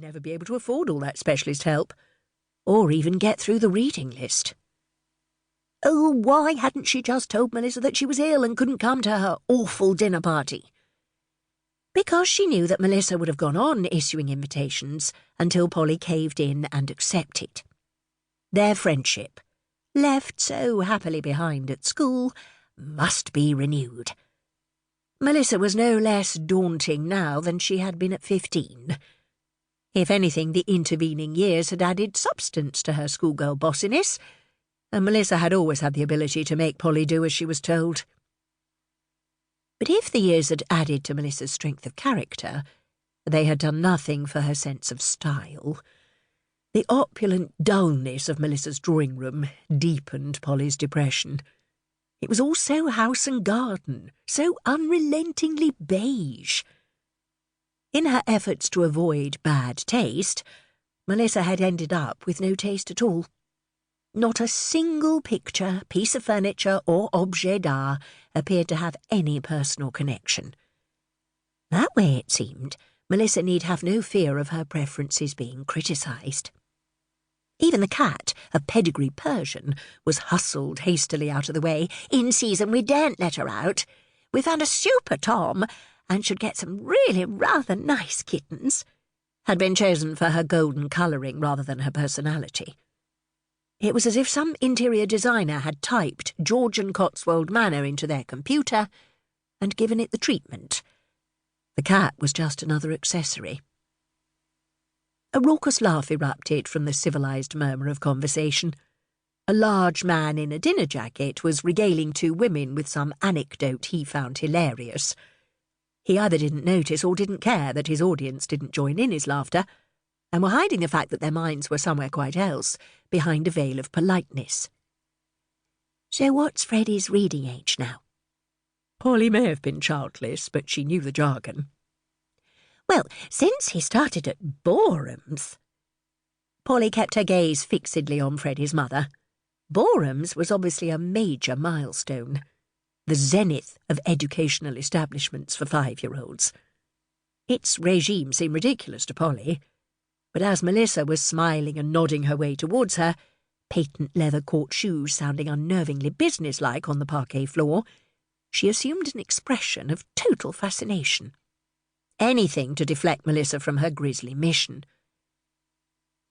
never be able to afford all that specialist help, or even get through the reading list. Oh, why hadn't she just told Melissa that she was ill and couldn't come to her awful dinner party? Because she knew that Melissa would have gone on issuing invitations until Polly caved in and accepted. Their friendship, left so happily behind at school, must be renewed. Melissa was no less daunting now than she had been at 15. If anything, the intervening years had added substance to her schoolgirl bossiness, and Melissa had always had the ability to make Polly do as she was told. But if the years had added to Melissa's strength of character, they had done nothing for her sense of style. The opulent dullness of Melissa's drawing room deepened Polly's depression. It was all so house and garden, so unrelentingly beige. In her efforts to avoid bad taste, Melissa had ended up with no taste at all. Not a single picture, piece of furniture, or objet d'art appeared to have any personal connection. That way, it seemed, Melissa need have no fear of her preferences being criticised. Even the cat, a pedigree Persian, was hustled hastily out of the way. In season, we daren't let her out. We found a super Tom, and should get some really rather nice kittens. Had been chosen for her golden colouring rather than her personality. It was as if some interior designer had typed Georgian Cotswold Manor into their computer and given it the treatment. The cat was just another accessory. A raucous laugh erupted from the civilised murmur of conversation. A large man in a dinner jacket was regaling two women with some anecdote he found hilarious. He either didn't notice or didn't care that his audience didn't join in his laughter, and were hiding the fact that their minds were somewhere quite else, behind a veil of politeness. So what's Freddie's reading age now? Polly may have been childless, but she knew the jargon. Well, since he started at Boreham's. Polly kept her gaze fixedly on Freddie's mother. Boreham's was obviously a major milestone, the zenith of educational establishments for 5-year-olds. Its regime seemed ridiculous to Polly, but as Melissa was smiling and nodding her way towards her, patent leather court shoes sounding unnervingly businesslike on the parquet floor, she assumed an expression of total fascination. Anything to deflect Melissa from her grisly mission.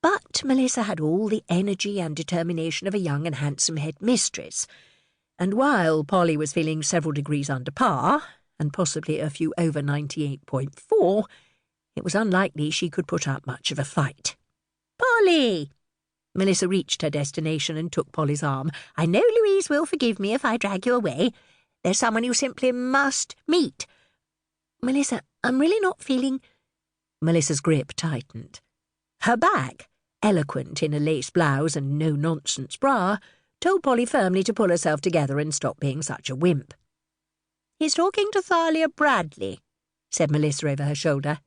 But Melissa had all the energy and determination of a young and handsome headmistress, and while Polly was feeling several degrees under par, and possibly a few over 98.4, it was unlikely she could put up much of a fight. "Polly!" Melissa reached her destination and took Polly's arm. "I know Louise will forgive me if I drag you away. There's someone you simply must meet." "Melissa, I'm really not feeling—" Melissa's grip tightened. Her back, eloquent in a lace blouse and no-nonsense bra, told Polly firmly to pull herself together and stop being such a wimp. "He's talking to Thalia Bradley," said Melissa over her shoulder.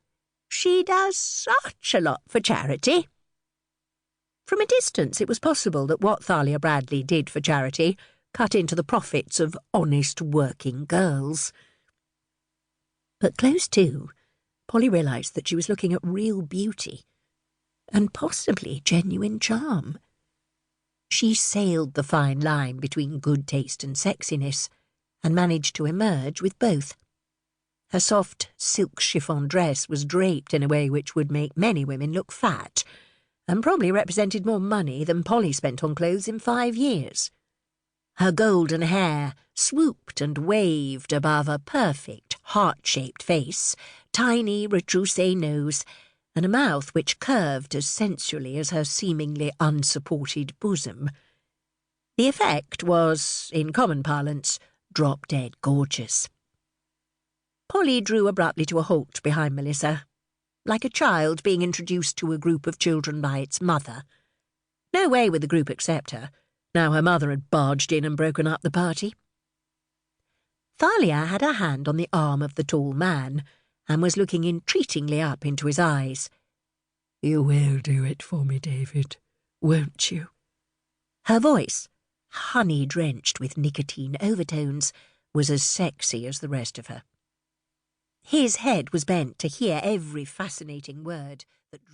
"She does such a lot for charity." From a distance it was possible that what Thalia Bradley did for charity cut into the profits of honest working girls. But close to, Polly realised that she was looking at real beauty, and possibly genuine charm. She sailed the fine line between good taste and sexiness, and managed to emerge with both. Her soft silk chiffon dress was draped in a way which would make many women look fat, and probably represented more money than Polly spent on clothes in 5 years. Her golden hair swooped and waved above a perfect, heart-shaped face, tiny, retroussé nose, and a mouth which curved as sensually as her seemingly unsupported bosom. The effect was, in common parlance, drop-dead gorgeous. Polly drew abruptly to a halt behind Melissa, like a child being introduced to a group of children by its mother. No way would the group accept her, now her mother had barged in and broken up the party. Thalia had her hand on the arm of the tall man, and was looking entreatingly up into his eyes. "You will do it for me, David, won't you?" Her voice, honey-drenched with nicotine overtones, was as sexy as the rest of her. His head was bent to hear every fascinating word that dropped.